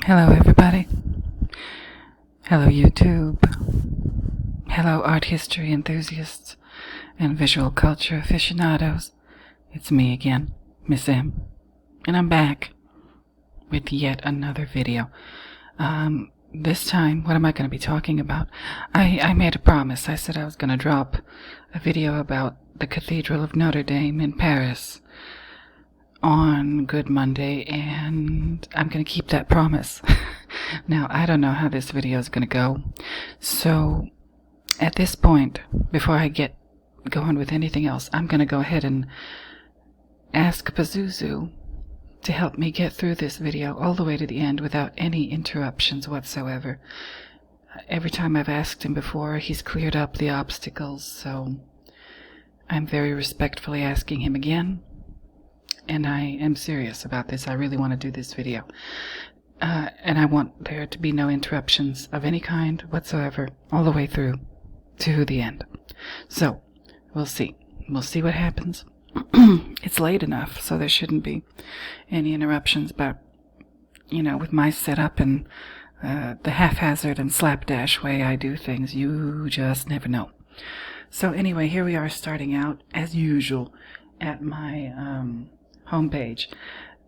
Hello everybody. Hello YouTube. Hello art history enthusiasts and visual culture aficionados. It's me again, Miss M. And I'm back with yet another video. This time, what am I going to be talking about? I made a promise. I said I was going to drop a video about the Cathedral of Notre Dame in Paris on Good Monday, and I'm going to keep that promise. Now, I don't know how this video is going to go, so at this point, before I get going with anything else, I'm going to go ahead and ask Pazuzu to help me get through this video all the way to the end without any interruptions whatsoever. Every time I've asked him before, he's cleared up the obstacles, so I'm very respectfully asking him again. And I am serious about this. I really want to do this video. And I want there to be no interruptions of any kind whatsoever all the way through to the end. So, we'll see. We'll see what happens. It's late enough, so there shouldn't be any interruptions, but, with my setup and the haphazard and slapdash way I do things, you just never know. So anyway, here we are starting out, as usual, at my homepage,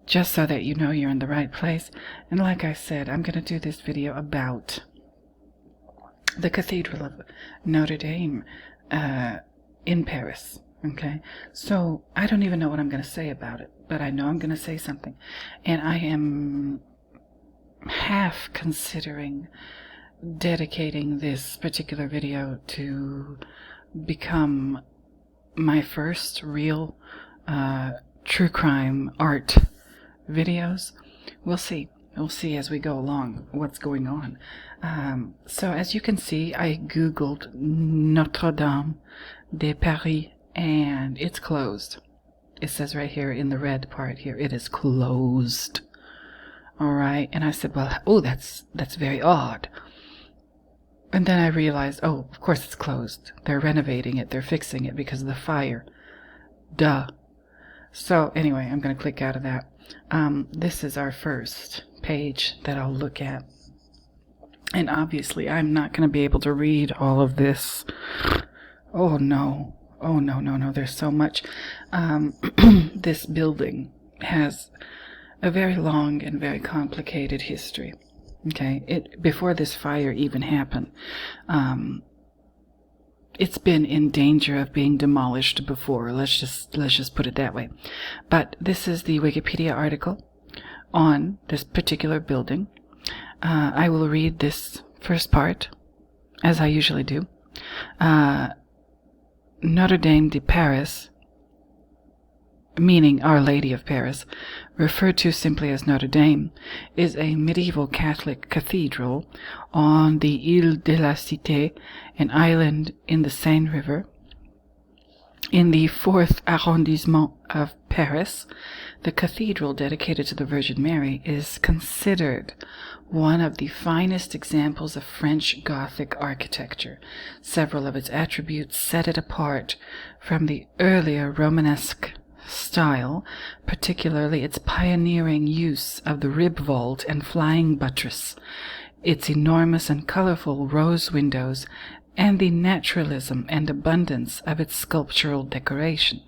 just so that you know you're in the right place. And like I said, I'm going to do this video about the Cathedral of Notre Dame in Paris. Okay, so I don't even know what I'm going to say about it, but I know I'm going to say something. And I am half considering dedicating this particular video to become my first real true crime art videos. We'll see. We'll see as we go along what's going on. So as you can see, I googled Notre Dame de Paris, and it's closed. It says right here in the red part here, it is closed. Alright, and I said, well, that's very odd. And then I realized, of course it's closed. They're renovating it, they're fixing it because of the fire. Duh. So anyway, I'm going to click out of that. This is our first page that I'll look at. And obviously I'm not going to be able to read all of this. Oh no, there's so much. This building has a very long and very complicated history. Okay, before this fire even happened, it's been in danger of being demolished before. Let's just put it that way. But this is the Wikipedia article on this particular building. I will read this first part, as I usually do. Notre Dame de Paris, meaning Our Lady of Paris, referred to simply as Notre Dame, is a medieval Catholic cathedral on the Île de la Cité, an island in the Seine River, in the 4th arrondissement of Paris. The cathedral, dedicated to the Virgin Mary, is considered one of the finest examples of French Gothic architecture. Several of its attributes set it apart from the earlier Romanesque style, particularly its pioneering use of the rib vault and flying buttress, its enormous and colorful rose windows, and the naturalism and abundance of its sculptural decoration.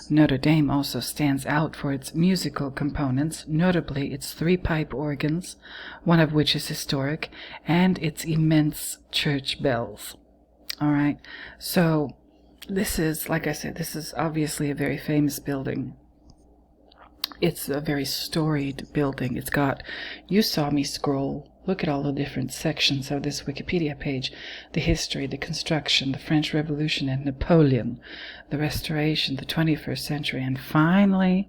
Notre Dame also stands out for its musical components, notably its 3 pipe organs, one of which is historic, and its immense church bells. Alright, so this is, like I said, this is obviously a very famous building. It's a very storied building. It's got, you saw me scroll, look at all the different sections of this Wikipedia page. The history, the construction, the French Revolution and Napoleon, the Restoration, the 21st century, and finally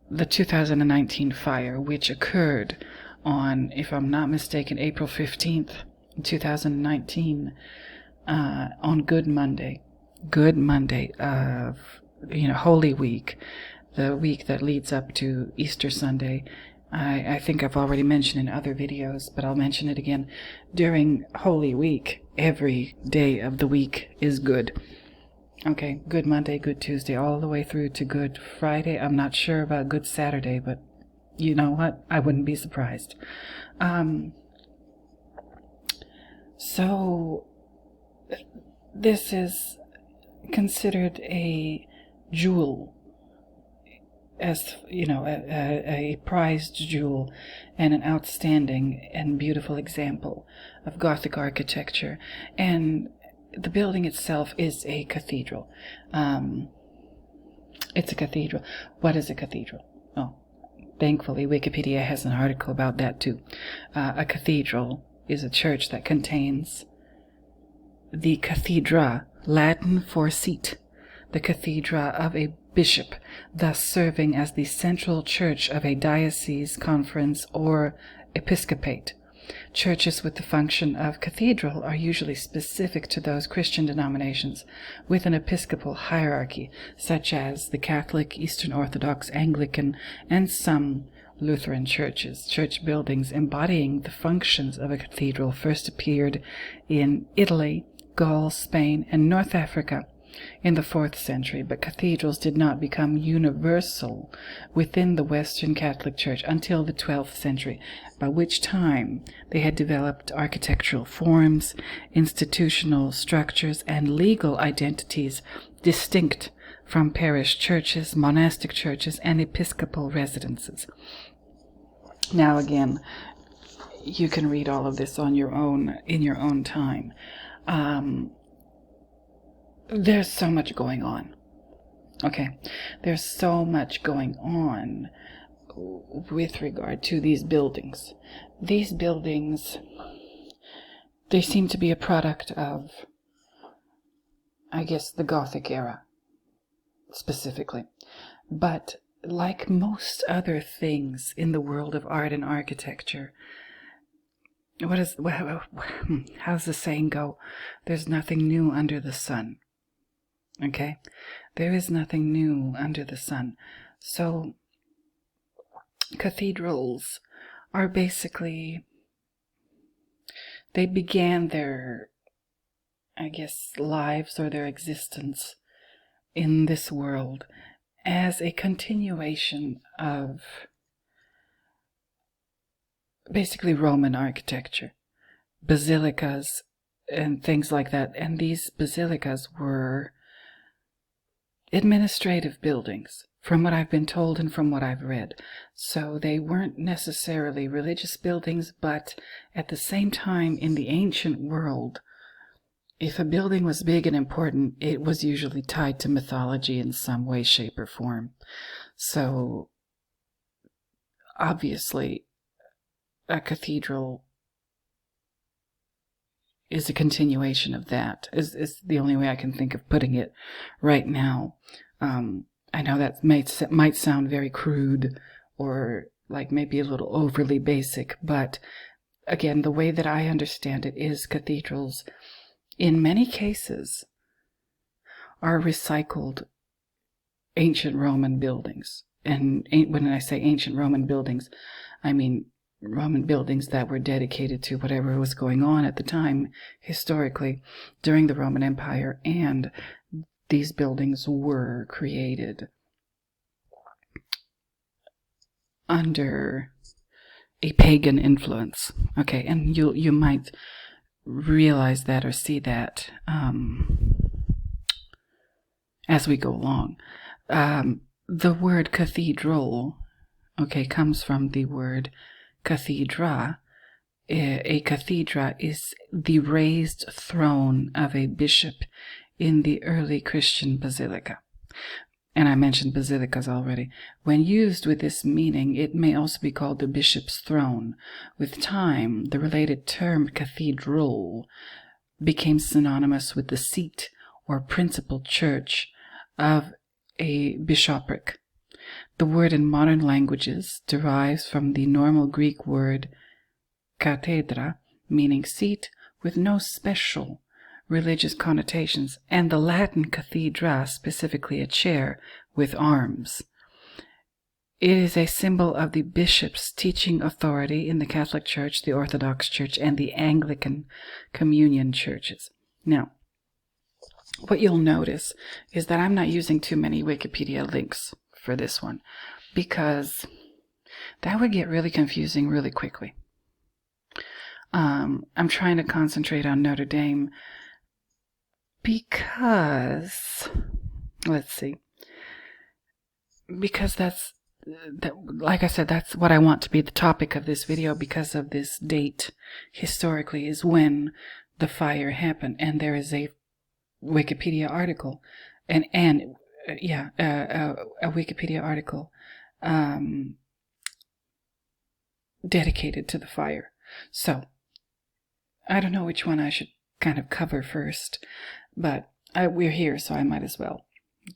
the 2019 fire, which occurred on, if I'm not mistaken, April 15th, 2019, on Good Monday of, Holy Week, the week that leads up to Easter Sunday. I think I've already mentioned in other videos, but I'll mention it again. During Holy Week, every day of the week is good. Okay, Good Monday, Good Tuesday, all the way through to Good Friday. I'm not sure about Good Saturday, but You know what? I wouldn't be surprised. So this is considered a jewel, as you know, a prized jewel and an outstanding and beautiful example of Gothic architecture. And the building itself is a cathedral. It's a cathedral. What is a cathedral? Oh, thankfully Wikipedia has an article about that too. A cathedral is a church that contains the cathedra, Latin for seat, the cathedra of a bishop, thus serving as the central church of a diocese, conference, or episcopate. Churches with the function of cathedral are usually specific to those Christian denominations with an episcopal hierarchy, such as the Catholic, Eastern Orthodox, Anglican, and some Lutheran churches. Church buildings embodying the functions of a cathedral first appeared in Italy, Gaul, Spain, and North Africa in the 4th century, but cathedrals did not become universal within the Western Catholic Church until the 12th century, by which time they had developed architectural forms, institutional structures, and legal identities distinct from parish churches, monastic churches, and episcopal residences. Now again, you can read all of this on your own, in your own time. There's so much going on. Okay, there's so much going on with regard to these buildings. These buildings, they seem to be a product of, I guess, the Gothic era, specifically. But like most other things in the world of art and architecture, how's the saying go? There's nothing new under the sun. Okay? There is nothing new under the sun. So, cathedrals are basically, they began their, I guess, lives or their existence in this world as a continuation of basically Roman architecture, basilicas and things like that. And these basilicas were administrative buildings, from what I've been told and from what I've read. So they weren't necessarily religious buildings, but at the same time, in the ancient world, if a building was big and important, it was usually tied to mythology in some way, shape, or form. So, obviously, a cathedral is a continuation of that, is the only way I can think of putting it right now. I know that might sound very crude or like maybe a little overly basic, but again, the way that I understand it is cathedrals, in many cases, are recycled ancient Roman buildings. And when I say ancient Roman buildings, I mean Roman buildings that were dedicated to whatever was going on at the time, historically, during the Roman Empire, and these buildings were created under a pagan influence. Okay, and you might realize that or see that as we go along. The word cathedral, okay, comes from the word cathedra. A cathedra is the raised throne of a bishop in the early Christian basilica. And I mentioned basilicas already. When used with this meaning, it may also be called the bishop's throne. With time, the related term cathedral became synonymous with the seat or principal church of a bishopric. The word in modern languages derives from the normal Greek word cathedra, meaning seat, with no special religious connotations, and the Latin cathedra, specifically a chair with arms. It is a symbol of the bishop's teaching authority in the Catholic Church, the Orthodox Church, and the Anglican communion churches. Now, what you'll notice is that I'm not using too many Wikipedia links for this one, because that would get really confusing really quickly. I'm trying to concentrate on Notre Dame because, let's see, because like I said, that's what I want to be the topic of this video, because of this date historically is when the fire happened, and there is a Wikipedia article, a Wikipedia article dedicated to the fire. So I don't know which one I should kind of cover first, but we're here, so I might as well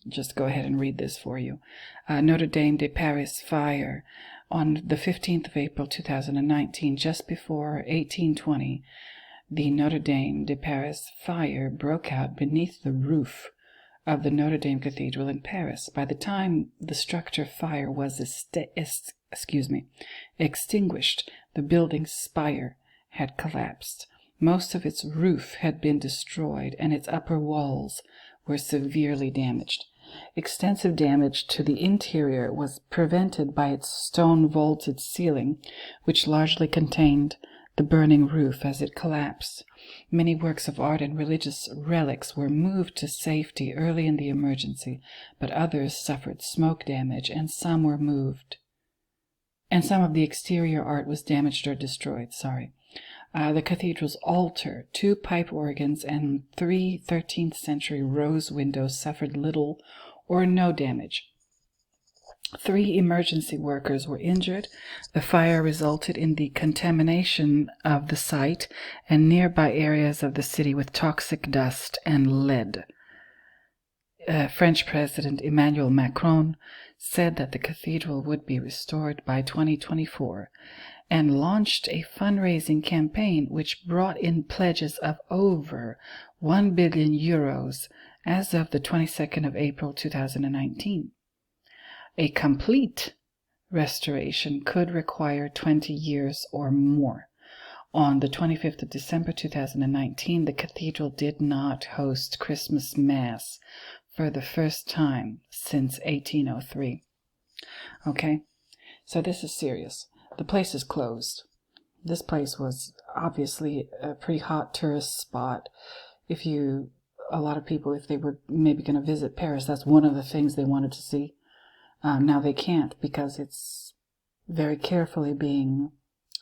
just go ahead and read this for you. Notre Dame de Paris fire. On the 15th of April 2019, just before 1820, the Notre Dame de Paris fire broke out beneath the roof of the Notre Dame Cathedral in Paris. By the time the structure fire was extinguished, the building's spire had collapsed. Most of its roof had been destroyed, and its upper walls were severely damaged. Extensive damage to the interior was prevented by its stone-vaulted ceiling, which largely contained the burning roof as it collapsed. Many works of art and religious relics were moved to safety early in the emergency, but others suffered smoke damage, and some were moved. And some of the exterior art was damaged or destroyed, The cathedral's altar, 2 pipe organs, and 3 13th century rose windows suffered little or no damage. 3 emergency workers were injured. The fire resulted in the contamination of the site and nearby areas of the city with toxic dust and lead. French President Emmanuel Macron said that the cathedral would be restored by 2024 and launched a fundraising campaign which brought in pledges of over 1 billion euros as of the 22nd of April 2019. A complete restoration could require 20 years or more. On the 25th of December 2019, the cathedral did not host Christmas Mass for the first time since 1803. Okay, so this is serious. The place is closed. This place was obviously a pretty hot tourist spot. A lot of people, if they were maybe going to visit Paris, that's one of the things they wanted to see. Now they can't because it's very carefully being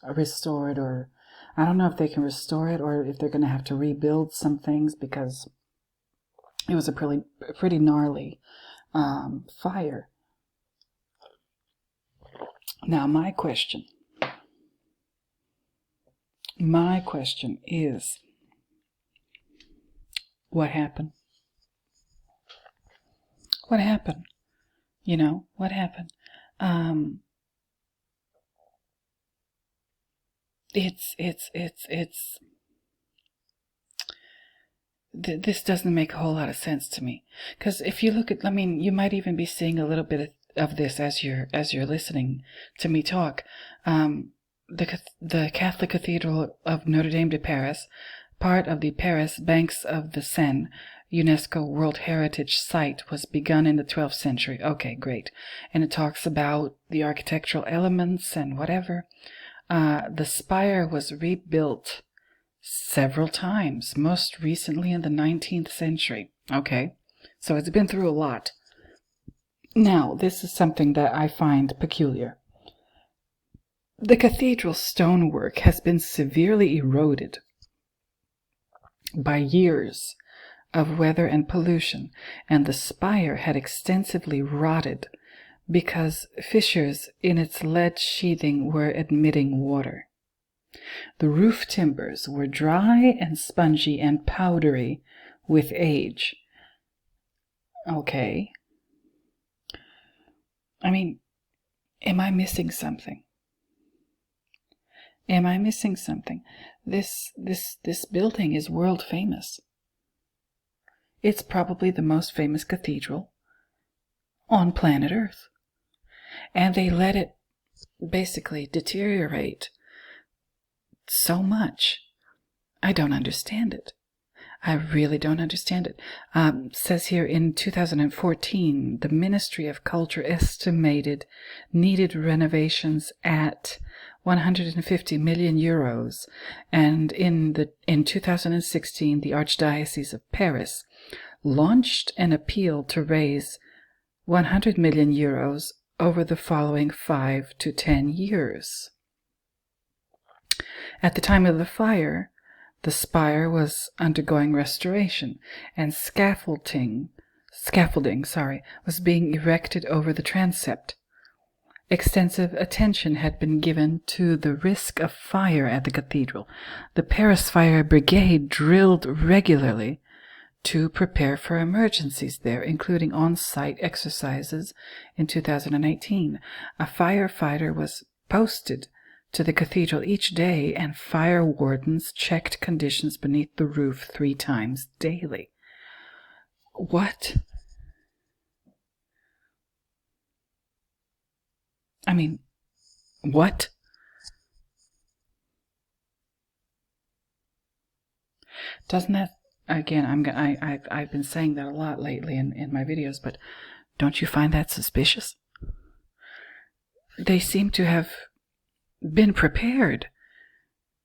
restored, or I don't know if they can restore it or if they're going to have to rebuild some things, because it was a pretty gnarly fire. Now my question is, what happened? What happened? What happened? This doesn't make a whole lot of sense to me. Because if you look at, you might even be seeing a little bit of this as you're listening to me talk. The Catholic Cathedral of Notre Dame de Paris, part of the Paris Banks of the Seine UNESCO World Heritage Site, was begun in the 12th century. Okay, great. And it talks about the architectural elements and whatever. The spire was rebuilt several times, most recently in the 19th century. Okay, so it's been through a lot. Now, this is something that I find peculiar. The cathedral stonework has been severely eroded by years of weather and pollution, and the spire had extensively rotted because fissures in its lead sheathing were admitting water. The roof timbers were dry and spongy and powdery with age. Okay. Am I missing something? Am I missing something? This building is world famous. It's probably the most famous cathedral on planet Earth. And they let it basically deteriorate so much. I don't understand it. I really don't understand it. Says here in 2014, the Ministry of Culture estimated needed renovations at 150 million euros, and in 2016, the Archdiocese of Paris launched an appeal to raise 100 million euros over the following 5 to 10 years. At the time of the fire, the spire was undergoing restoration, and scaffolding was being erected over the transept. Extensive attention had been given to the risk of fire at the cathedral. The Paris Fire Brigade drilled regularly to prepare for emergencies there, including on-site exercises in 2018. A firefighter was posted to the cathedral each day, and fire wardens checked conditions beneath the roof 3 times daily. What? I mean, what? Doesn't that, again, I've been saying that a lot lately in my videos, but don't you find that suspicious? They seem to have been prepared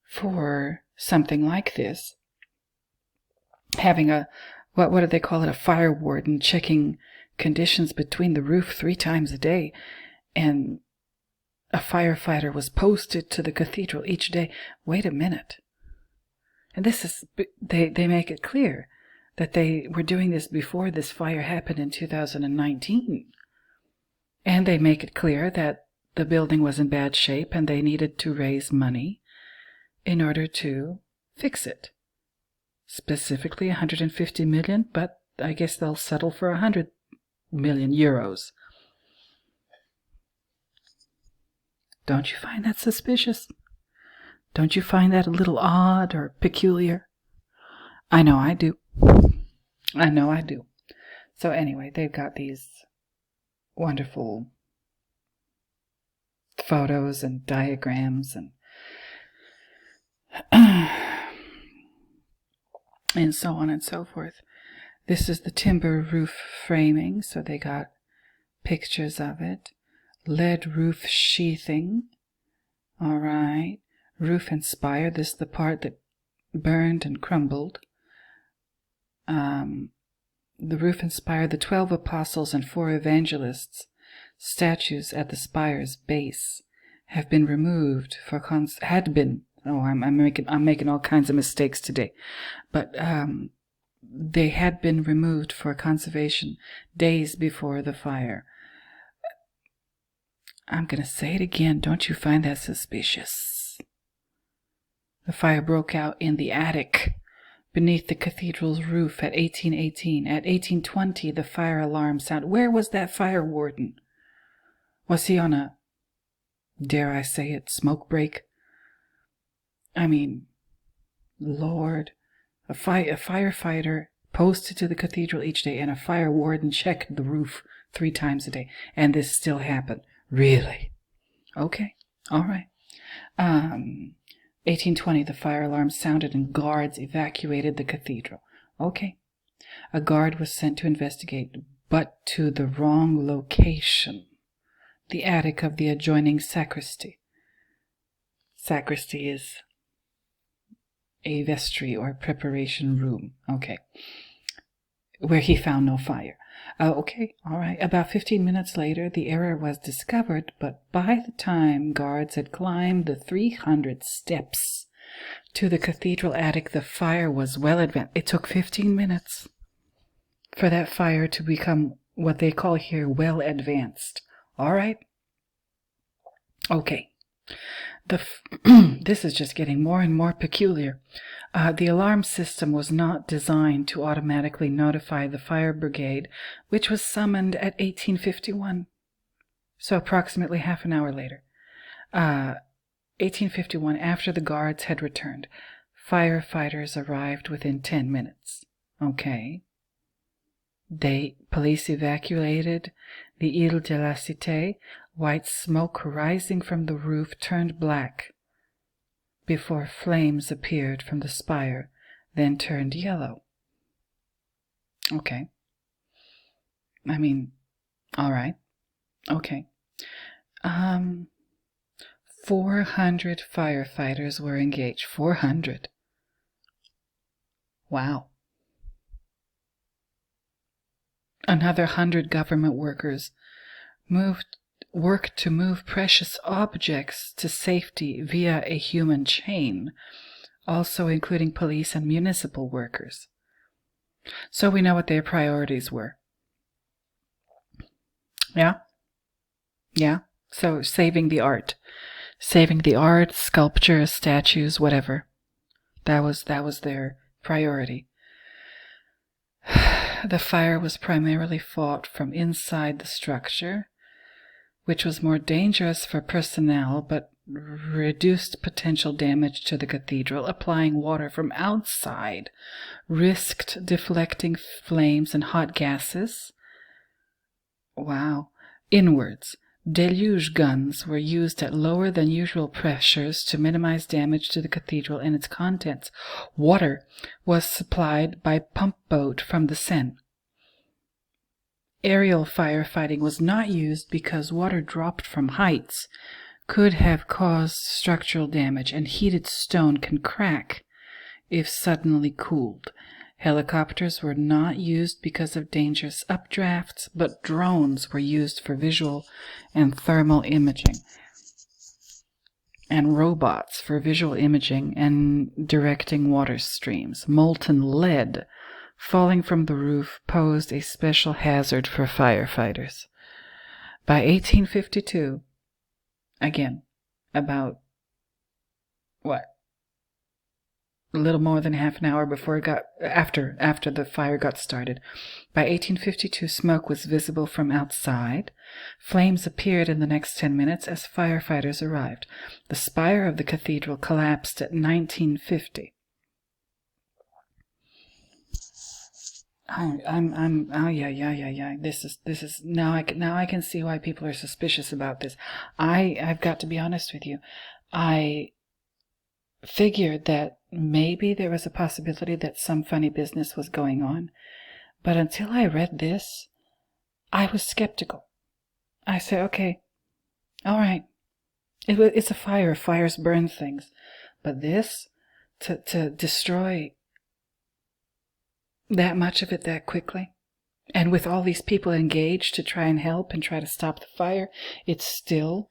for something like this. Having a, what do they call it, a fire warden checking conditions between the roof 3 times a day, and a firefighter was posted to the cathedral each day. Wait a minute. And this is, they make it clear that they were doing this before this fire happened in 2019. And they make it clear that the building was in bad shape and they needed to raise money in order to fix it. Specifically 150 million, but I guess they'll settle for 100 million euros. Don't you find that suspicious? Don't you find that a little odd or peculiar? I know I do. I know I do. So anyway, they've got these wonderful photos and diagrams and and so on and so forth. This is the timber roof framing, so they got pictures of it. Lead roof sheathing. All right. Roof and spire. This is the part that burned and crumbled. The roof and spire, the 12 apostles and 4 evangelists, statues at the spire's base, have been removed for I'm making all kinds of mistakes today, but they had been removed for conservation days before the fire. I'm going to say it again. Don't you find that suspicious? The fire broke out in the attic beneath the cathedral's roof at 1818. At 1820, the fire alarm sounded. Where was that fire warden? Was he on a, dare I say it, smoke break? I mean, Lord, a firefighter posted to the cathedral each day, and a fire warden checked the roof 3 times a day, and this still happened. Really? Okay. All right. 1820, the fire alarm sounded and guards evacuated the cathedral. Okay. A guard was sent to investigate, but to the wrong location. The attic of the adjoining sacristy. Sacristy is a vestry or preparation room. Okay. Where he found no fire. Okay, all right. About 15 minutes later, the error was discovered, but by the time guards had climbed the 300 steps to the cathedral attic, the fire was well advanced. It took 15 minutes for that fire to become what they call here well advanced. All right? Okay. This is just getting more and more peculiar. The alarm system was not designed to automatically notify the fire brigade, which was summoned at 1851. So approximately half an hour later. 1851, after the guards had returned. Firefighters arrived within 10 minutes. Okay. Police evacuated the Ile de la Cité. White smoke rising from the roof turned black before flames appeared from the spire, then turned yellow. Okay. I mean, all right. Okay. 400 firefighters were engaged. 400. Wow. Another 100 government workers worked to move precious objects to safety via a human chain, also including police and municipal workers. So we know what their priorities were. Yeah? Yeah. So saving the art. Saving the art, sculpture, statues, whatever. That was their priority. The fire was primarily fought from inside the structure, which was more dangerous for personnel but reduced potential damage to the cathedral. Applying water from outside risked deflecting flames and hot gases. Wow. Inwards. Deluge guns were used at lower than usual pressures to minimize damage to the cathedral and its contents. Water was supplied by pump boat from the Seine. Aerial firefighting was not used because water dropped from heights could have caused structural damage, and heated stone can crack if suddenly cooled. Helicopters were not used because of dangerous updrafts, but drones were used for visual and thermal imaging, and robots for visual imaging and directing water streams. Molten lead falling from the roof posed a special hazard for firefighters. By 1852, again, about a little more than half an hour before after the fire got started. By 1852, smoke was visible from outside. Flames appeared in the next 10 minutes as firefighters arrived. The spire of the cathedral collapsed at 1950. This is now I can see why people are suspicious about this. I've got to be honest with you. I figured that maybe there was a possibility that some funny business was going on, but until I read this, I was skeptical. I said, okay, all right, it's a fire. Fires burn things, but this to destroy that much of it that quickly, and with all these people engaged to try and help and try to stop the fire, it still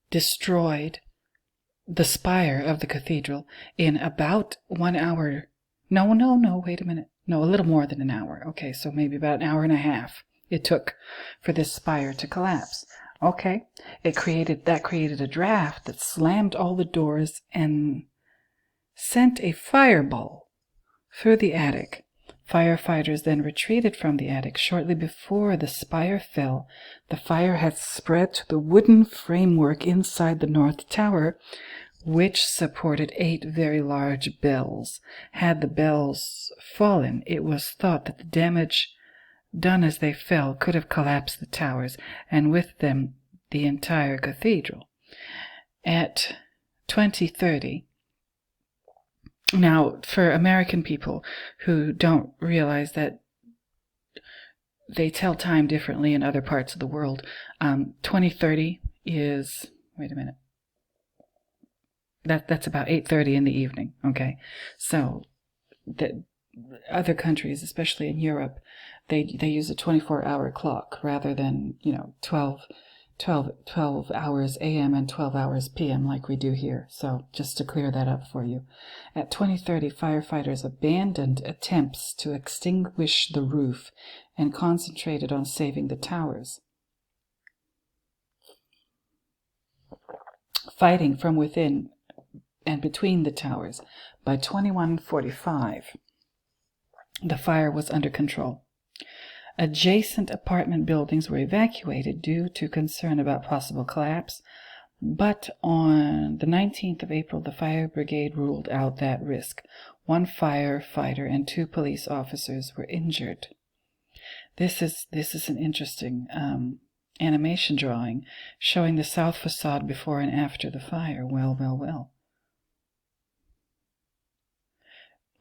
destroyed the spire of the cathedral in about 1 hour. No, wait a minute. No, a little more than an hour. Okay, so maybe about an hour and a half it took for this spire to collapse. Okay, that created a draft that slammed all the doors and sent a fireball through the attic. Firefighters then retreated from the attic. Shortly before the spire fell, the fire had spread to the wooden framework inside the North Tower, which supported 8 very large bells. Had the bells fallen, it was thought that the damage done as they fell could have collapsed the towers, and with them the entire cathedral. At 2030, now, for American people who don't realize that they tell time differently in other parts of the world, 2030 is, wait a minute, that's about 8:30 in the evening, okay? So the other countries, especially in Europe, they use a 24-hour clock rather than, 12 hours AM and 12 hours PM like we do here. So just to clear that up for you. At 2030, firefighters abandoned attempts to extinguish the roof and concentrated on saving the towers. Fighting from within and between the towers. By 2145, the fire was under control. Adjacent apartment buildings were evacuated due to concern about possible collapse, but on the 19th of April, the fire brigade ruled out that risk. 1 firefighter and 2 police officers were injured. This is an interesting animation drawing showing the south facade before and after the fire. Well.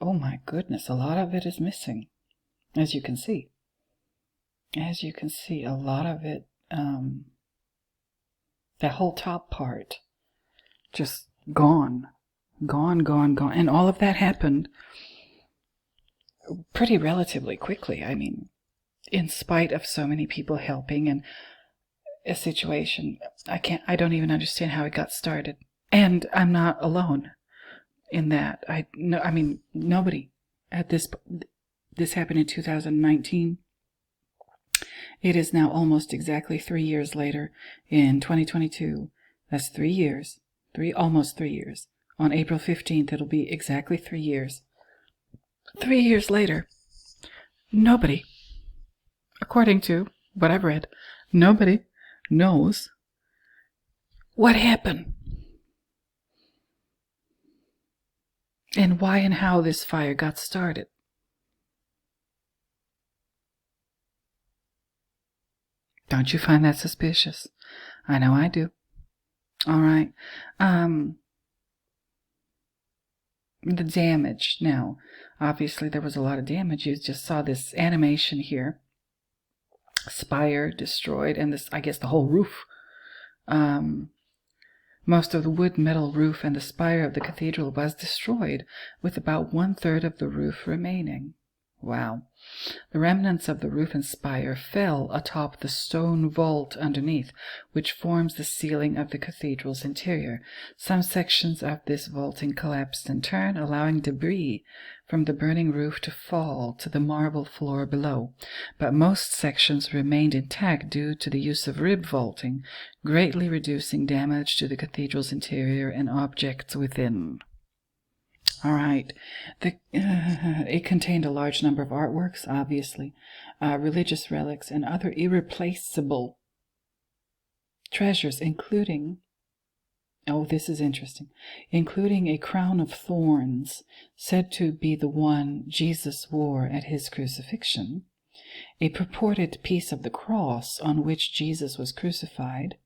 Oh my goodness, a lot of it is missing. as you can see. As you can see, a lot of it, that whole top part, just gone. Gone. And all of that happened pretty relatively quickly. I mean, in spite of so many people helping and a situation, I don't even understand how it got started. And I'm not alone in that. Nobody at this happened in 2019. It is now almost exactly 3 years later in 2022. That's 3 years. Almost 3 years. On April 15th, it'll be exactly 3 years. 3 years later, nobody, according to what I've read, nobody knows what happened and why and how this fire got started. Don't you find that suspicious? I know I do. All right. The damage. Now, obviously there was a lot of damage. You just saw this animation here. Spire destroyed, and this, I guess, the whole roof. Most of the wood metal roof and the spire of the cathedral was destroyed, with about 1/3 of the roof remaining. Wow. The remnants of the roof and spire fell atop the stone vault underneath, which forms the ceiling of the cathedral's interior. Some sections of this vaulting collapsed in turn, allowing debris from the burning roof to fall to the marble floor below. But most sections remained intact due to the use of rib vaulting, greatly reducing damage to the cathedral's interior and objects within. All right. It contained a large number of artworks, obviously, religious relics, and other irreplaceable treasures, including, oh, this is interesting, including a crown of thorns, said to be the one Jesus wore at his crucifixion, a purported piece of the cross on which Jesus was crucified,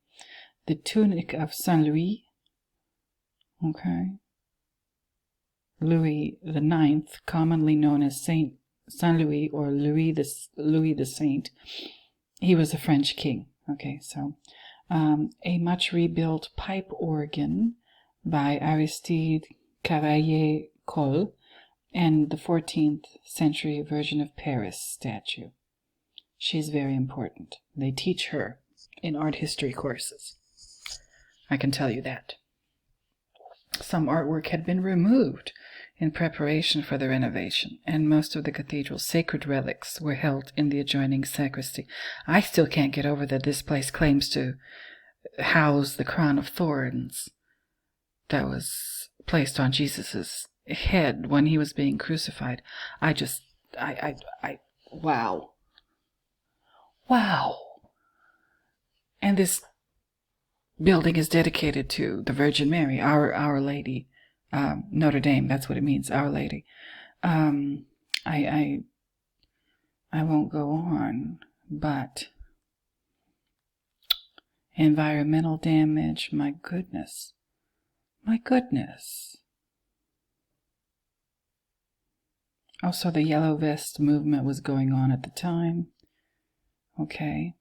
the tunic of Saint Louis, Louis IX, commonly known as Saint Louis or Louis the Saint. He was a French king. A much rebuilt pipe organ by Aristide Cavaillé-Coll, and the 14th century Virgin of Paris statue. She's very important. They teach her in art history courses. I can tell you that. Some artwork had been removed in preparation for the renovation, and most of the cathedral's sacred relics were held in the adjoining sacristy. I still can't get over that this place claims to house the crown of thorns that was placed on Jesus's head when he was being crucified. Wow. And this building is dedicated to the Virgin Mary, Our Lady, Notre Dame. That's what it means, Our Lady. I won't go on, but environmental damage. My goodness. Also, the Yellow Vest movement was going on at the time. Okay.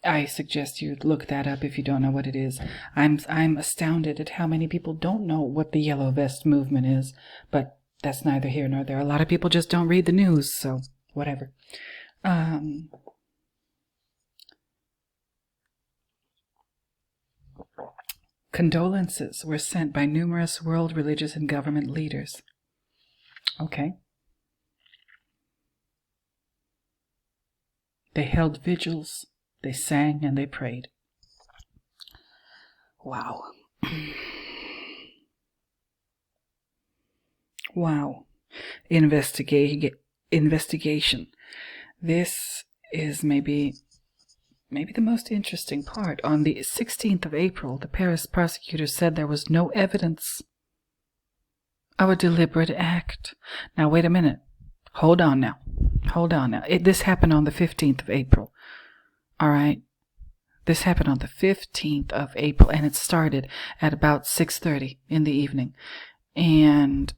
I suggest you look that up if you don't know what it is. I'm astounded at how many people don't know what the Yellow Vest movement is, but that's neither here nor there. A lot of people just don't read the news, so whatever. Condolences were sent by numerous world religious and government leaders. Okay. They held vigils. They sang and they prayed. Wow. Wow. Investigation. This is maybe the most interesting part. On the 16th of April, the Paris prosecutors said there was no evidence of a deliberate act. Now, wait a minute. Hold on now. This happened on the 15th of April. All right. This happened on the 15th of April, and it started at about 6:30 in the evening. And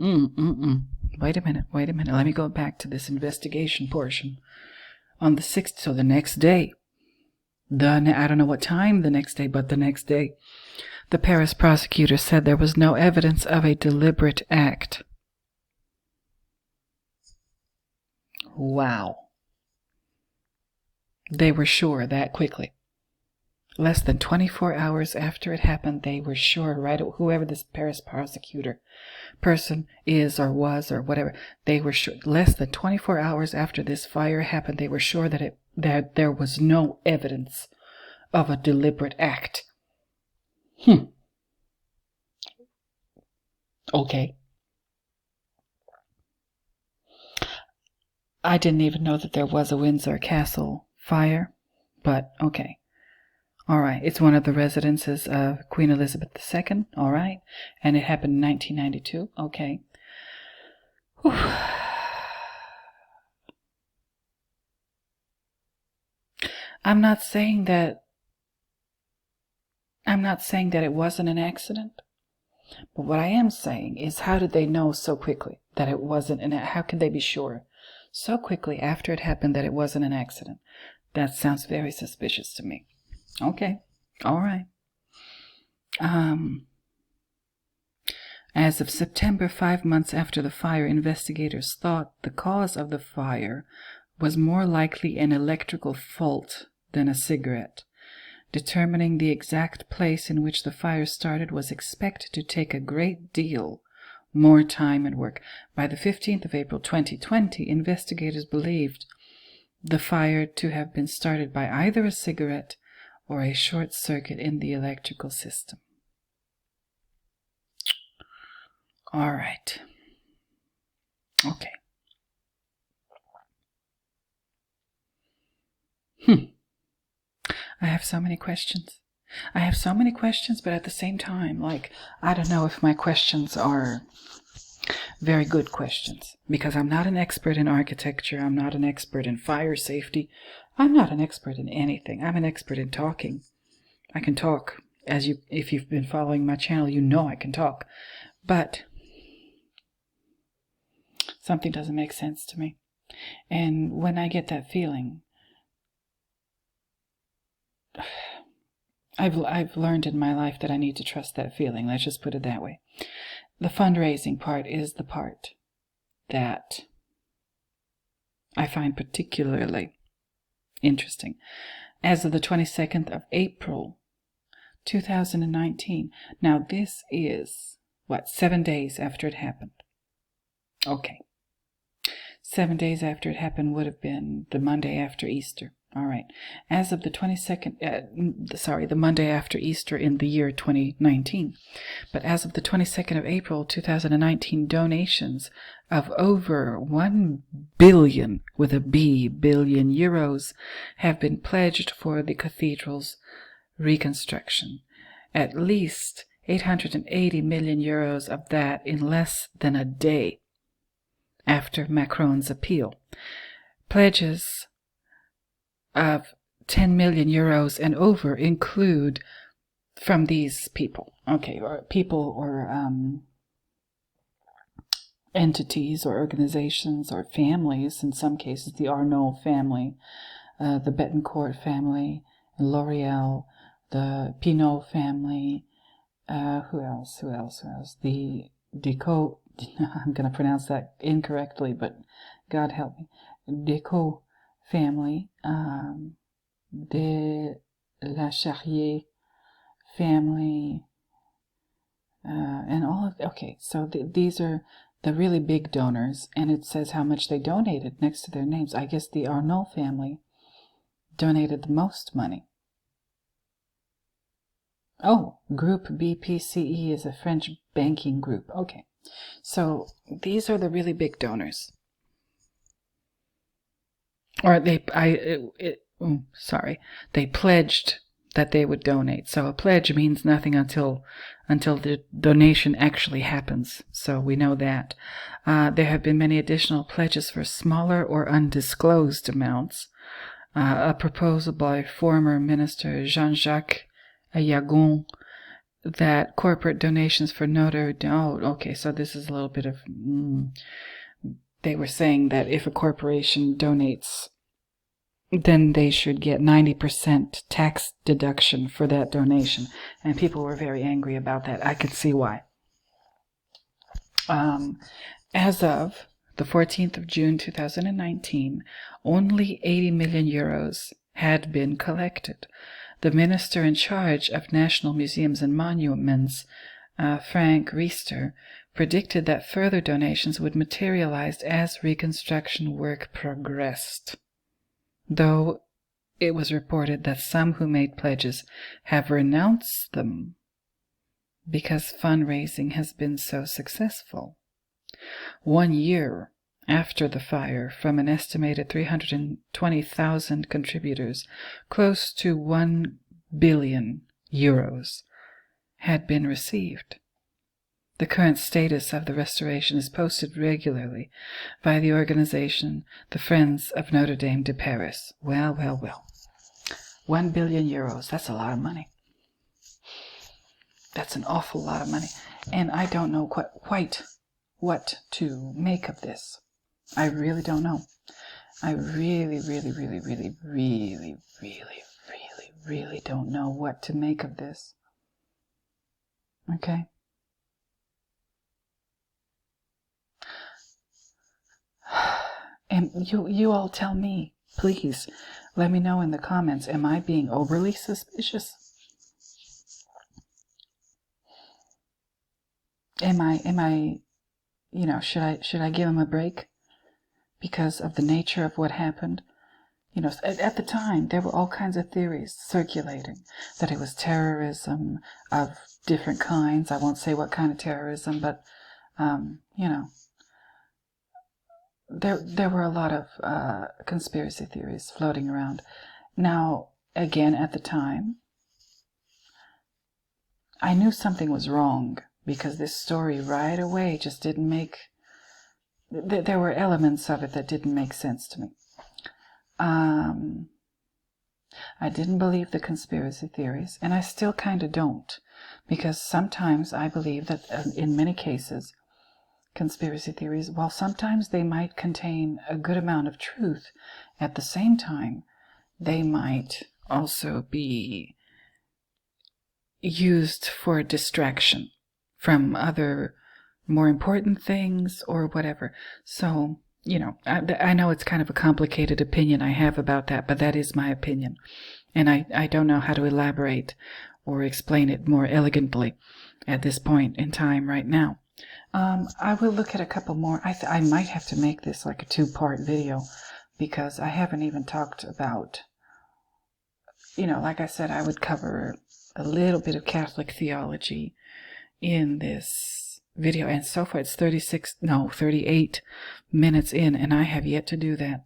Wait a minute. Let me go back to this investigation portion. On the 6th, so the next day, I don't know what time the next day, but the next day, the Paris prosecutor said there was no evidence of a deliberate act. Wow. They were sure that quickly. Less than 24 hours after it happened, they were sure, right? Whoever this Paris prosecutor person is or was or whatever, they were sure. Less than 24 hours after this fire happened, they were sure that there was no evidence of a deliberate act. Okay. I didn't even know that there was a Windsor Castle fire, but okay. All right, it's one of the residences of Queen Elizabeth II, all right, and it happened in 1992, okay. Whew. I'm not saying that it wasn't an accident, but what I am saying is, how did they know so quickly that it wasn't, and how can they be sure so quickly after it happened that it wasn't an accident? That sounds very suspicious to me. Okay, all right. As of September, 5 months after the fire, investigators thought the cause of the fire was more likely an electrical fault than a cigarette. Determining the exact place in which the fire started was expected to take a great deal more time and work. By the 15th of April 2020, investigators believed the fire to have been started by either a cigarette or a short circuit in the electrical system. All right. Okay. I have so many questions. But at the same time, I don't know if my questions are very good questions, because I'm not an expert in architecture. I'm not an expert in fire safety. I'm not an expert in anything. I'm an expert in talking. I can talk. If you've been following my channel, you know I can talk. But something doesn't make sense to me. And when I get that feeling, I've learned in my life that I need to trust that feeling. Let's just put it that way. The fundraising part is the part that I find particularly interesting. As of the 22nd of April, 2019. Now this is, 7 days after it happened. Okay. 7 days after it happened would have been the Monday after Easter. All right. As of the 22nd, the Monday after Easter in the year 2019. But as of the 22nd of April, 2019, donations of over 1 billion, with a B, billion euros, have been pledged for the cathedral's reconstruction. At least 880 million euros of that in less than a day after Macron's appeal. Pledges of 10 million euros and over include from these people, or entities or organizations or families. In some cases, the Arnault family, the Betancourt family, L'Oreal, the Pinot family, who else? The Deco, I'm going to pronounce that incorrectly, but God help me. Deco family, de la Charrier family, and all of, so these are the really big donors, and it says how much they donated next to their names. I guess the Arnault family donated the most money. Oh, Group BPCE is a French banking group. Okay, so these are the really big donors. Or they pledged that they would donate. So a pledge means nothing until the donation actually happens. So we know that. There have been many additional pledges for smaller or undisclosed amounts. A proposal by former Minister Jean-Jacques Ayagon that corporate donations for Notre Dame, okay, so this is a little bit of, they were saying that if a corporation donates, then they should get 90% tax deduction for that donation. And people were very angry about that. I could see why. As of the 14th of June 2019, only 80 million euros had been collected. The minister in charge of National Museums and Monuments, Frank Riester, predicted that further donations would materialize as reconstruction work progressed, though it was reported that some who made pledges have renounced them because fundraising has been so successful. 1 year after the fire, from an estimated 320,000 contributors, close to 1 billion euros had been received. The current status of the restoration is posted regularly by the organization the Friends of Notre Dame de Paris. Well. 1 billion euros, that's a lot of money. That's an awful lot of money. And I don't know quite what to make of this. I really don't know. I really don't know what to make of this. Okay? And you all tell me, please, let me know in the comments, am I being overly suspicious? Am I, should I give him a break because of the nature of what happened? At the time, there were all kinds of theories circulating that it was terrorism of different kinds. I won't say what kind of terrorism, but, there were a lot of conspiracy theories floating around. Now, again, at the time, I knew something was wrong, because this story right away just didn't make... There were elements of it that didn't make sense to me. I didn't believe the conspiracy theories, and I still kind of don't, because sometimes I believe that in many cases, conspiracy theories, while sometimes they might contain a good amount of truth, at the same time, they might also be used for distraction from other more important things or whatever. So, I know it's kind of a complicated opinion I have about that, but that is my opinion. And I don't know how to elaborate or explain it more elegantly at this point in time right now. I will look at a couple more. I might have to make this like a 2-part video, because I haven't even talked about, like I said, I would cover a little bit of Catholic theology in this video, and so far it's 38 minutes in, and I have yet to do that.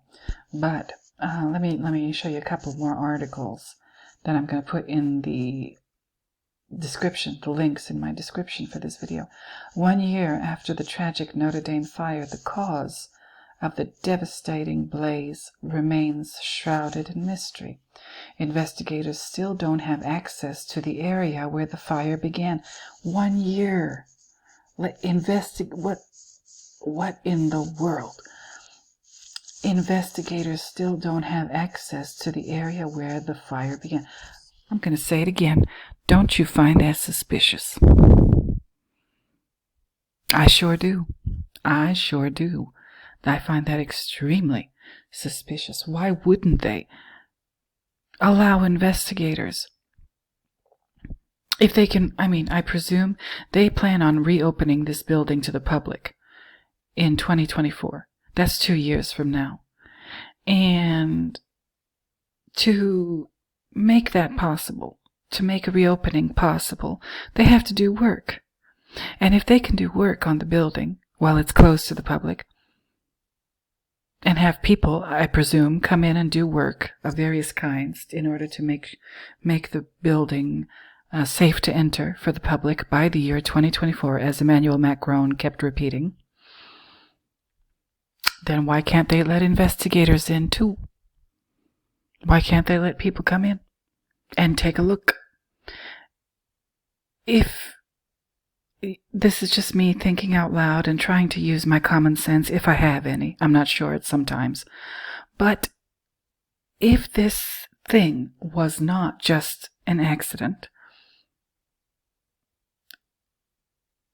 But let me show you a couple more articles that I'm going to put in the description, the links in my description for this video. 1 year after the tragic Notre Dame fire, the cause of the devastating blaze remains shrouded in mystery. Investigators still don't have access to the area where the fire began. 1 year. What in the world? Investigators still don't have access to the area where the fire began. I'm going to say it again. Don't you find that suspicious? I sure do. I find that extremely suspicious. Why wouldn't they allow investigators, if they can? I presume they plan on reopening this building to the public in 2024. That's 2 years from now. And to make that possible, to make a reopening possible, they have to do work. And if they can do work on the building while it's closed to the public, and have people, I presume, come in and do work of various kinds in order to make the building safe to enter for the public by the year 2024, as Emmanuel Macron kept repeating, then why can't they let investigators in too? Why can't they let people come in and take a look? if this is just me thinking out loud and trying to use my common sense, if I have any, I'm not sure, it's sometimes, but if this thing was not just an accident,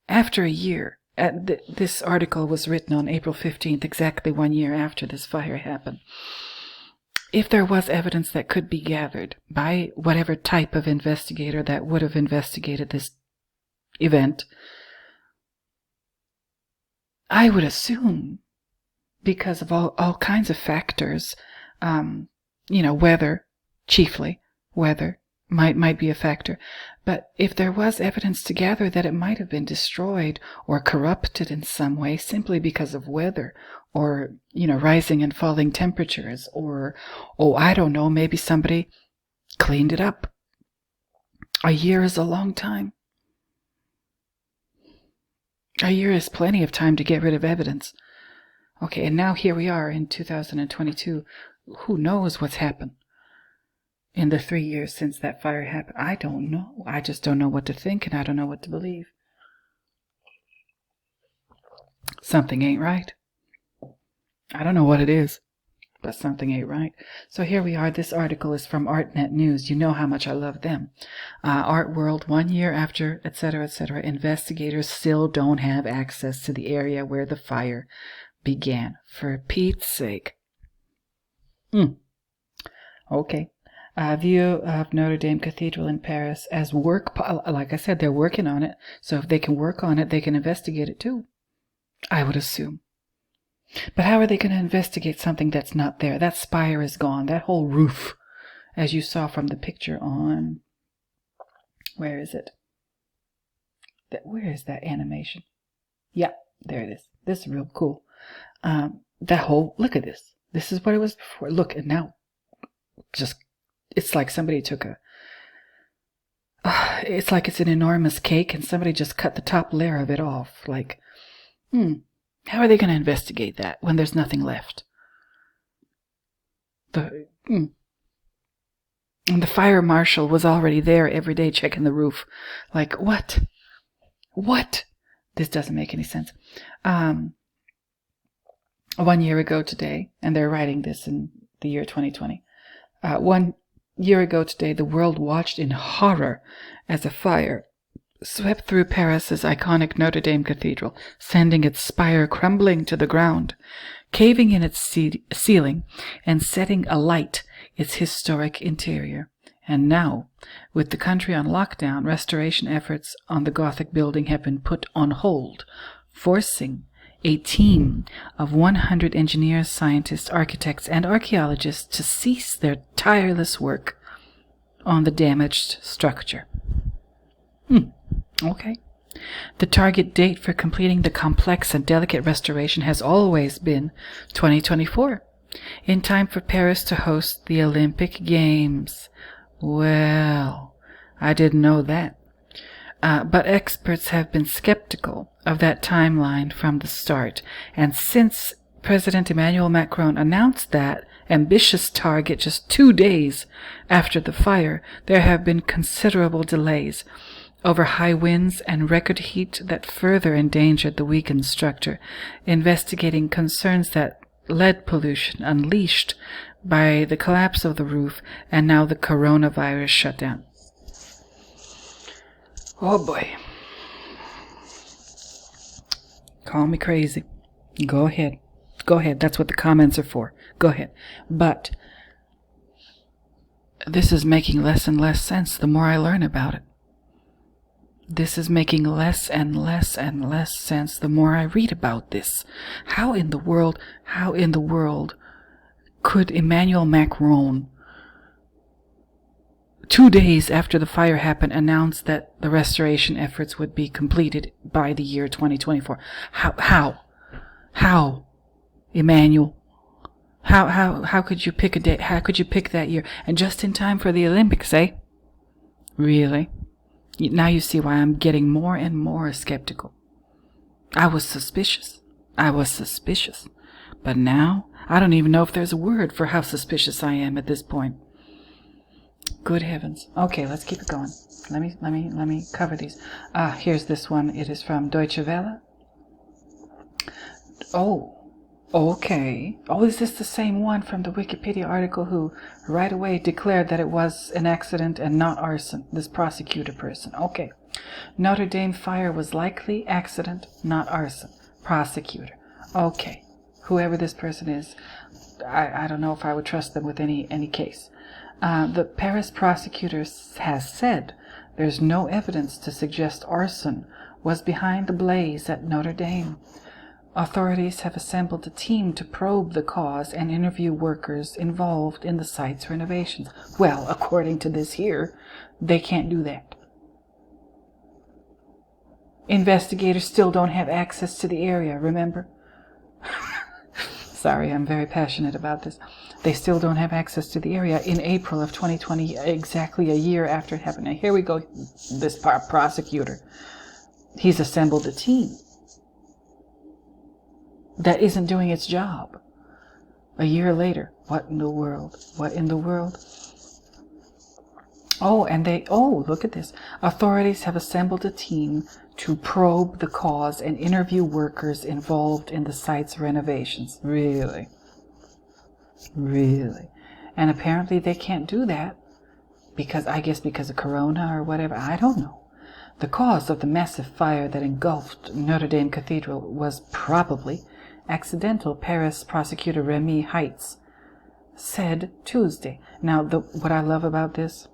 after a year, this article was written on April 15th, exactly 1 year after this fire happened. If there was evidence that could be gathered by whatever type of investigator that would have investigated this event, I would assume, because of all kinds of factors, weather, chiefly, weather might be a factor. But if there was evidence to gather that it might have been destroyed or corrupted in some way simply because of weather or, rising and falling temperatures or, I don't know, maybe somebody cleaned it up. A year is a long time. A year is plenty of time to get rid of evidence. Okay, and now here we are in 2022. Who knows what's happened in the 3 years since that fire happened? I don't know. I just don't know what to think, and I don't know what to believe. Something ain't right. I don't know what it is, but something ain't right. So here we are. This article is from ArtNet News. You know how much I love them. Art World, 1 year after, etc., etc., investigators still don't have access to the area where the fire began. For Pete's sake. Okay. View of Notre Dame Cathedral in Paris as work. Like I said, they're working on it. So if they can work on it, they can investigate it too, I would assume. But how are they going to investigate something that's not there? That spire is gone. That whole roof, as you saw from the picture on... Where is it? Where is that animation? Yeah, there it is. This is real cool. That whole... Look at this. This is what it was before. Look, and now... Just... It's like somebody took a... it's like it's an enormous cake and somebody just cut the top layer of it off. Like... How are they going to investigate that when there's nothing left? And the fire marshal was already there every day checking the roof. Like, what? What? This doesn't make any sense. 1 year ago today, and they're writing this in the year 2020. 1 year ago today, the world watched in horror as a fire swept through Paris's iconic Notre Dame Cathedral, sending its spire crumbling to the ground, caving in its ceiling, and setting alight its historic interior. And now, with the country on lockdown, restoration efforts on the Gothic building have been put on hold, forcing a team of 100 engineers, scientists, architects, and archaeologists to cease their tireless work on the damaged structure. Okay. The target date for completing the complex and delicate restoration has always been 2024, in time for Paris to host the Olympic Games. Well, I didn't know that. But experts have been skeptical of that timeline from the start, and since President Emmanuel Macron announced that ambitious target just 2 days after the fire, there have been considerable delays over high winds and record heat that further endangered the weakened structure, investigating concerns that lead pollution unleashed by the collapse of the roof and now the coronavirus shutdown. Oh boy. Call me crazy. Go ahead. Go ahead. That's what the comments are for. Go ahead. But this is making less and less sense the more I learn about it. This is making less and less and less sense the more I read about this. How in the world could Emmanuel Macron, 2 days after the fire happened, announce that the restoration efforts would be completed by the year 2024? How, Emmanuel? How could you pick a date? How could you pick that year? And just in time for the Olympics, eh? Really? Now you see why I'm getting more and more skeptical. I was suspicious. But now, I don't even know if there's a word for how suspicious I am at this point. Good heavens. Okay, let's keep it going. Let me cover these. Here's this one. It is from Deutsche Welle. Oh, okay. Oh, is this the same one from the Wikipedia article who right away declared that it was an accident and not arson? This prosecutor person. Okay. Notre Dame Fire was likely accident, not arson. Prosecutor. Okay. Whoever this person is, I don't know if I would trust them with any case. The Paris prosecutor has said there's no evidence to suggest arson was behind the blaze at Notre Dame. Authorities have assembled a team to probe the cause and interview workers involved in the site's renovations. Well, according to this here, they can't do that. Investigators still don't have access to the area, remember? Sorry, I'm very passionate about this. They still don't have access to the area in April of 2020, exactly a year after it happened. Now, here we go, this prosecutor. He's assembled a team that isn't doing its job. A year later, what in the world? What in the world? Oh, and look at this. Authorities have assembled a team to probe the cause and interview workers involved in the site's renovations. Really? Really? And apparently they can't do that because of Corona or whatever. I don't know. The cause of the massive fire that engulfed Notre Dame Cathedral was probably accidental, Paris prosecutor Remy Heitz said Tuesday. Now, what I love about this,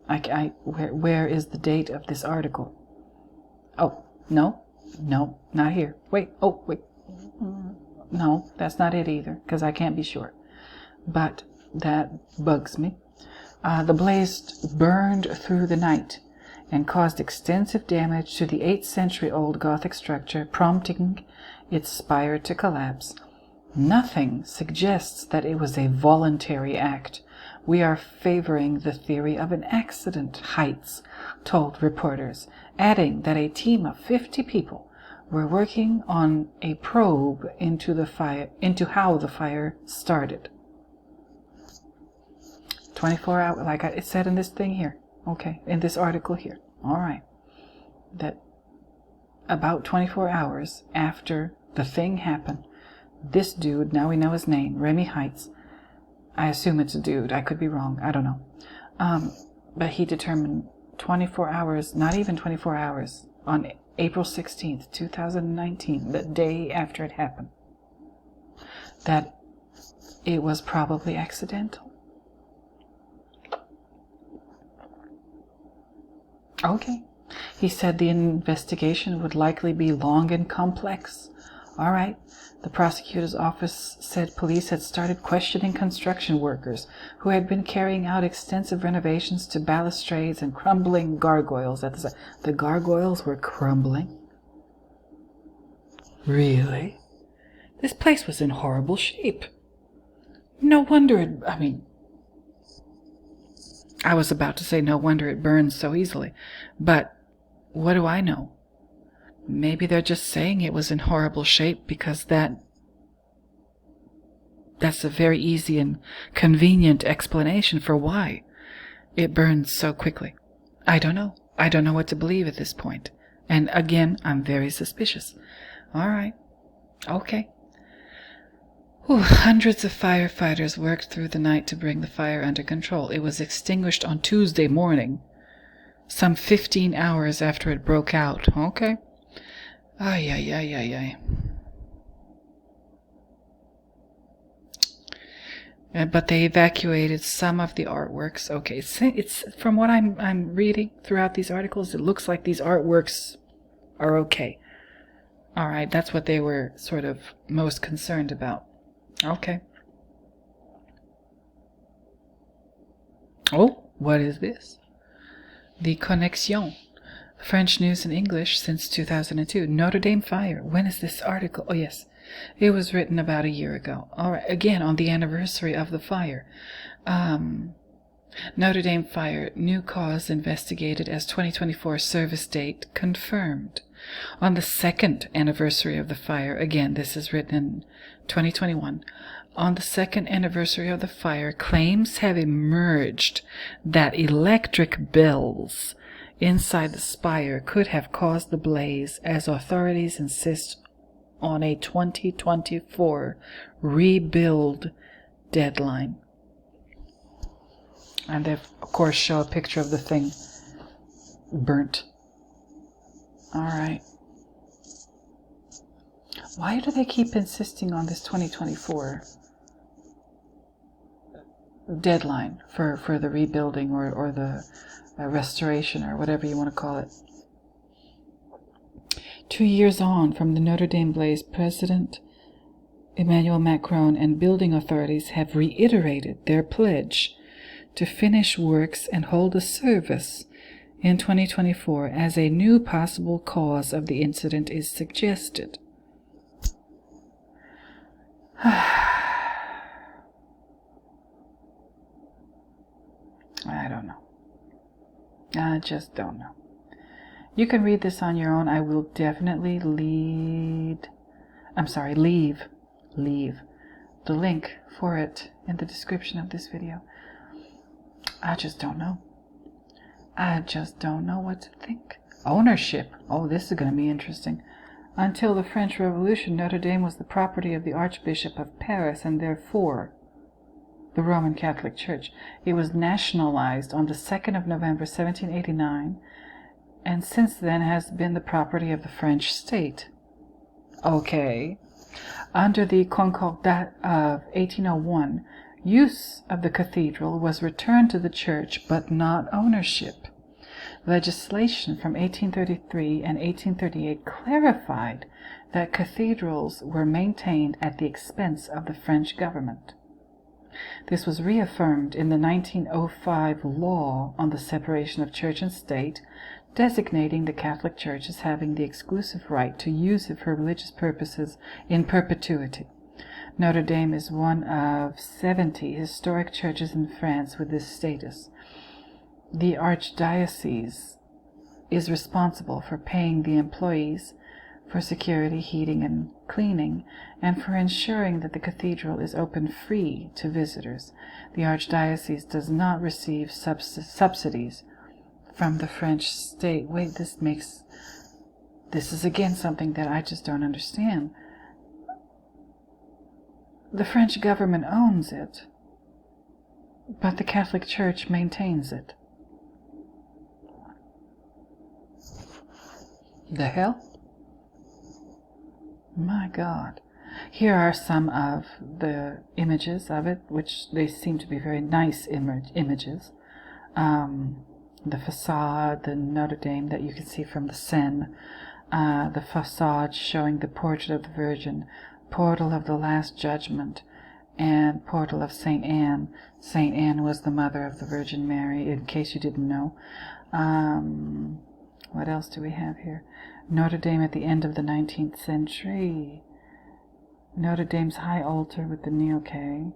where is the date of this article? Oh, no, not here. Wait. No, that's not it either, because I can't be sure. But that bugs me. The blaze burned through the night and caused extensive damage to the 8th-century-old Gothic structure, prompting its spire to collapse. Nothing suggests that it was a voluntary act. We are favoring the theory of an accident, Heitz told reporters, adding that a team of 50 people were working on a probe into how the fire started. 24 hours, like it said in this thing here. Okay, in this article here. All right. That about 24 hours after the thing happened, this dude, now we know his name, Remy Heitz, I assume it's a dude, I could be wrong, I don't know. But he determined 24 hours, not even 24 hours, on April 16th, 2019, the day after it happened, that it was probably accidental. Okay. He said the investigation would likely be long and complex. All right. The prosecutor's office said police had started questioning construction workers who had been carrying out extensive renovations to balustrades and crumbling gargoyles at the site. The gargoyles were crumbling? Really? This place was in horrible shape. No wonder I was about to say no wonder it burns so easily, but what do I know? Maybe they're just saying it was in horrible shape because that's a very easy and convenient explanation for why it burns so quickly. I don't know. I don't know what to believe at this point. And again, I'm very suspicious. All right. Okay. Hundreds of firefighters worked through the night to bring the fire under control. It was extinguished on Tuesday morning, some 15 hours after it broke out. Okay. Ay. But they evacuated some of the artworks. Okay, it's from what I'm reading throughout these articles, it looks like these artworks are okay. All right, that's what they were sort of most concerned about. Okay. Oh, what is this? The Connexion. French news in English since 2002. Notre Dame Fire. When is this article? Oh, yes. It was written about a year ago. All right. Again, on the anniversary of the fire. Notre Dame Fire. New cause investigated as 2024 service date confirmed. On the second anniversary of the fire, again, this is written in 2021, on the second anniversary of the fire, claims have emerged that electric bells inside the spire could have caused the blaze, as authorities insist on a 2024 rebuild deadline. And they, of course, show a picture of the thing burnt. All right. Why do they keep insisting on this 2024 deadline for the rebuilding or the restoration, or whatever you want to call it? 2 years on from the Notre Dame blaze, President Emmanuel Macron and building authorities have reiterated their pledge to finish works and hold a service in 2024 as a new possible cause of the incident is suggested. I don't know. I just don't know. You can read this on your own. I will definitely leave the link for it in the description of this video. I just don't know. I just don't know what to think. Ownership. Oh, this is going to be interesting. Until the French Revolution, Notre Dame was the property of the Archbishop of Paris and therefore the Roman Catholic Church. It was nationalized on the 2nd of November 1789 and since then has been the property of the French state. Okay. Under the Concordat of 1801, use of the cathedral was returned to the church, but not ownership. Legislation from 1833 and 1838 clarified that cathedrals were maintained at the expense of the French government. This was reaffirmed in the 1905 law on the separation of church and state, designating the Catholic Church as having the exclusive right to use it for religious purposes in perpetuity. Notre Dame is one of 70 historic churches in France with this status. The Archdiocese is responsible for paying the employees for security, heating, and cleaning, and for ensuring that the cathedral is open free to visitors. The Archdiocese does not receive subsidies from the French state. Wait, this is again something that I just don't understand. The French government owns it, but the Catholic Church maintains it. The hell? My God. Here are some of the images of it, which they seem to be very nice images. The facade, the Notre Dame that you can see from the Seine, the facade showing the portrait of the Virgin, portal of the Last Judgment, and portal of St. Anne. St. Anne was the mother of the Virgin Mary, in case you didn't know. What else do we have here? Notre Dame at the end of the 19th century. Notre Dame's high altar with the Nioke.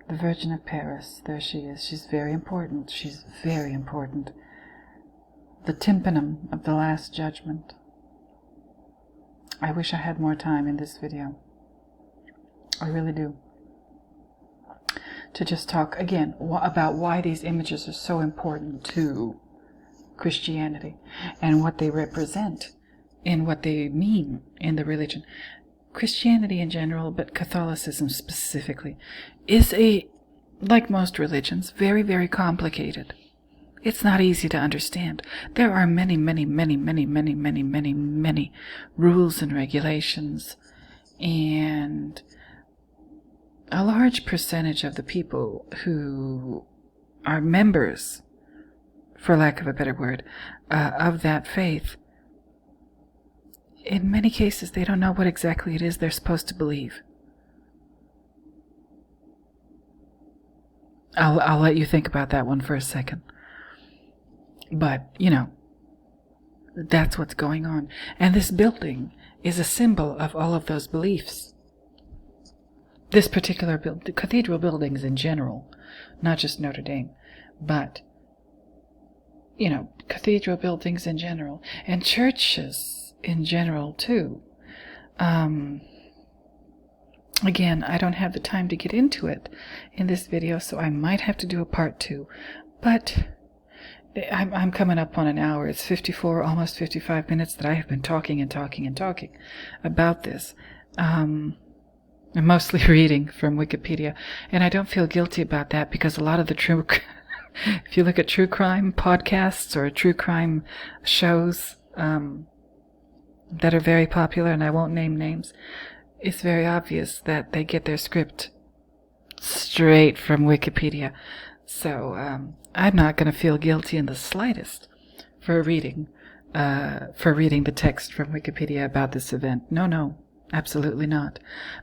The Virgin of Paris. There she is. She's very important. She's very important. The tympanum of the Last Judgment. I wish I had more time in this video. I really do. To just talk again about why these images are so important to Christianity and what they represent and what they mean in the religion. Christianity in general, but Catholicism specifically, is like most religions, very, very complicated. It's not easy to understand. There are many, many, many, many, many, many, many, many rules and regulations, and a large percentage of the people who are members, for lack of a better word, of that faith, in many cases they don't know what exactly it is they're supposed to believe. I'll let you think about that one for a second. But, that's what's going on. And this building is a symbol of all of those beliefs. This particular cathedral buildings in general, not just Notre Dame, but, cathedral buildings in general, and churches in general too. Again, I don't have the time to get into it in this video, so I might have to do a part 2. But I'm coming up on an hour. It's 54, almost 55 minutes that I have been talking and talking and talking about this. I'm mostly reading from Wikipedia, and I don't feel guilty about that because a lot of the true, if you look at true crime podcasts or true crime shows that are very popular, and I won't name names, it's very obvious that they get their script straight from Wikipedia. So I'm not going to feel guilty in the slightest for reading the text from Wikipedia about this event. No, absolutely not.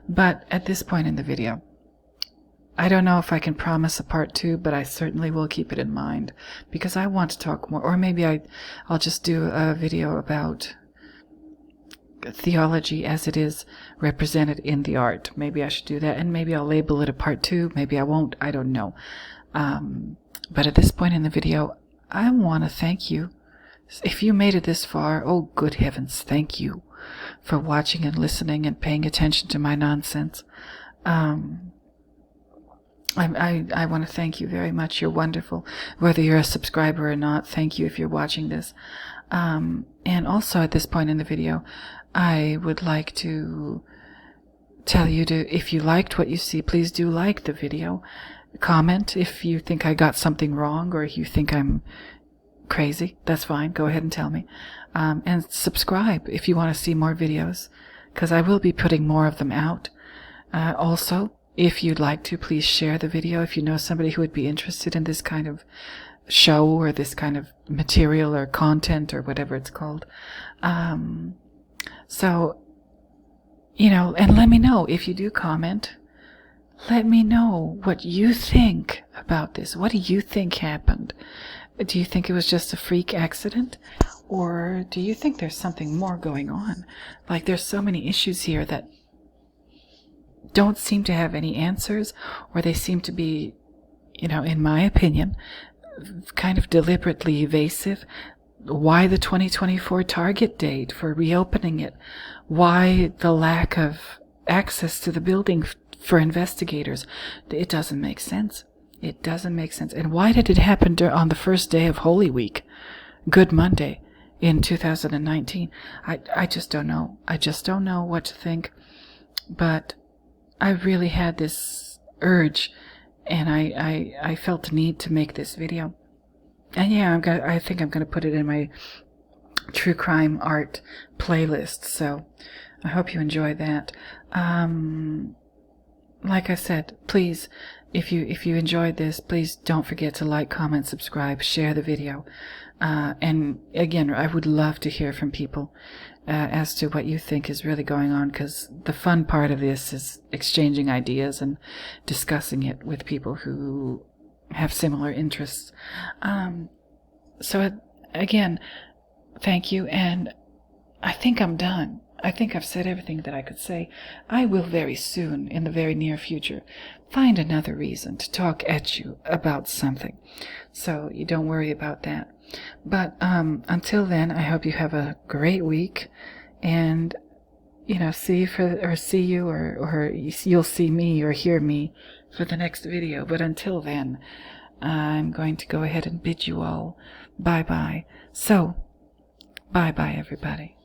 But at this point in the video, I don't know if I can promise a part 2, but I certainly will keep it in mind because I want to talk more. Or maybe I'll just do a video about theology as it is represented in the art. Maybe I should do that, and maybe I'll label it a part 2. Maybe I won't. I don't know. But at this point in the video, I want to thank you. If you made it this far, oh good heavens, thank you for watching and listening and paying attention to my nonsense. I want to thank you very much. You're wonderful. Whether you're a subscriber or not, thank you if you're watching this. And also at this point in the video, I would like to tell you if you liked what you see, please do like the video. Comment if you think I got something wrong or if you think I'm crazy. That's fine. Go ahead and tell me. And subscribe if you want to see more videos, because I will be putting more of them out. Also, if you'd like to, please share the video if you know somebody who would be interested in this kind of show or this kind of material or content or whatever it's called. So, and let me know if you do comment. Let me know what you think about this. What do you think happened? Do you think it was just a freak accident? Or do you think there's something more going on? Like there's so many issues here that don't seem to have any answers, or they seem to be, in my opinion, kind of deliberately evasive. Why the 2024 target date for reopening it? Why the lack of access to the building for investigators? It doesn't make sense. It doesn't make sense. And why did it happen on the first day of Holy Week, Good Monday, in 2019? I just don't know. I just don't know what to think. But I really had this urge, and I felt the need to make this video. And yeah, I think I'm going to put it in my true crime art playlist. So I hope you enjoy that. Like I said, please, if you enjoyed this, please don't forget to like, comment, subscribe, share the video. And again, I would love to hear from people as to what you think is really going on, because the fun part of this is exchanging ideas and discussing it with people who have similar interests. So again, thank you, and I think I'm done. I think I've said everything that I could say. I will very soon, in the very near future, find another reason to talk at you about something. So you don't worry about that. But until then, I hope you have a great week, and see you or you'll see me or hear me for the next video. But until then, I'm going to go ahead and bid you all bye-bye. So, bye-bye, everybody.